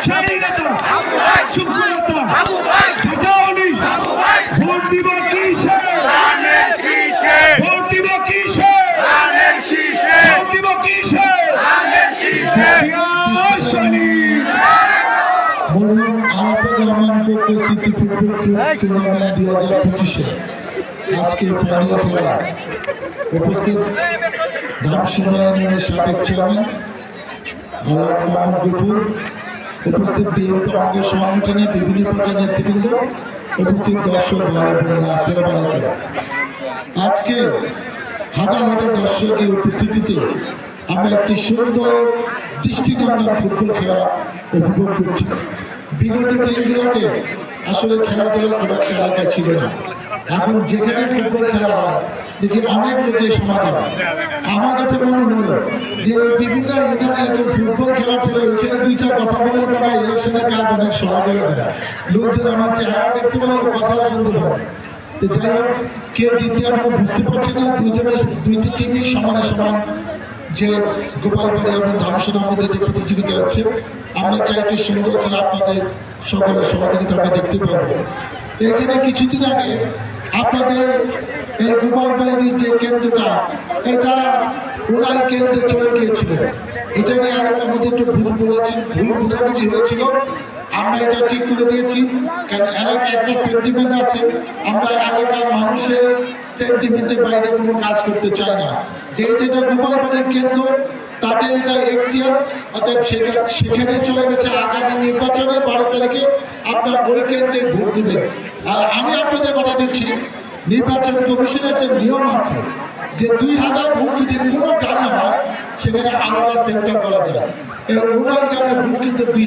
স্বাধীনতা, চুপলতা, ঘটাওনি, ভোট দিব কিসে? ভোট দিব কিসে? ভোট দিব কিসে? মরহুম আরাফাত রহমানকে উপস্থিতি ফুটবল টুর্নামেন্ট 2025 আজকে ফাইনাল খেলা উপস্থিত ধামসিনা ইউনিয়নের সাবেক চেয়ারম্যান আলাপ মোহাম্মদ গফুর, উপস্থিত বিএনপি অঙ্গ সংগঠনের বিভিন্ন প্রকার নেতৃবৃন্দ, উপস্থিত দর্শক ভাই বোনেরা, আসসালামু আলাইকুম। আজকে হাজার হাজার দর্শকের উপস্থিতিতে আমরা একটি সুন্দর দৃষ্টিনন্দন ফুটবল খেলা উপভোগ করছি। বিগত দিনগুলোতে আসলে খেলাধুলা খুব একটা এলাকায় ছিল না। এখন যেখানে ফুটবল খেলা হয় দেখি অনেক লোকের সমাগম। আমার কাছে মনে হলো যে বিভিন্ন ইউনিয়নে এখন ফুটবল খেলা ছিল, ওইখানে দুই চার কথা বললে তারা ইলেকশনের কাজ অনেক সহজ হয়ে যায়। লোকজন আমার চেহারা দেখতে পারলো, কথা শুনতে পারে। যাই হোক, কে জিতবে আমরা বুঝতে পারছি না। দুইটি টিমই সমানে সমান যে গোপালবাড়ি এবং ধামসিনার মধ্যে যে প্রতিযোগিতা হচ্ছে, আমরা চাই একটি সুন্দর খেলা আপনাদের সকলের সহযোগিতা আমরা দেখতে পাবো। এখানে কিছুদিন আগে আপনাদের এই গোপালবাড়ির যে কেন্দ্রটা, এটা উড়াল কেন্দ্রে চলে গিয়েছিল। এটা নিয়ে এলাকার মধ্যে একটু ভুল বোঝাবুঝি হয়েছিল। আমরা এটা ঠিক করে দিয়েছি, কারণ এলাকায় একটা সেন্টিমেন্ট আছে। আমরা এলাকার মানুষের সেন্টিমেন্টের বাইরে কোনো কাজ করতে চাই না। যেহেতু এটা গোপালবাড়ির কেন্দ্র, তাতে এটা এখতিয়ার, অতএব সেখানে চলে গেছে। আগামী নির্বাচনে 12 তারিখে আপনার ওই কেন্দ্রে ভোট দেবেন। আর আমি আপনাদের কথা দিচ্ছি, নির্বাচন কমিশনের একটা নিয়ম আছে যে 2000 ভোট যদি কোনো কারণে হয় সেখানে আলাদা সেন্টার করা যায়। এই 19 গ্রামের ভোট কিন্তু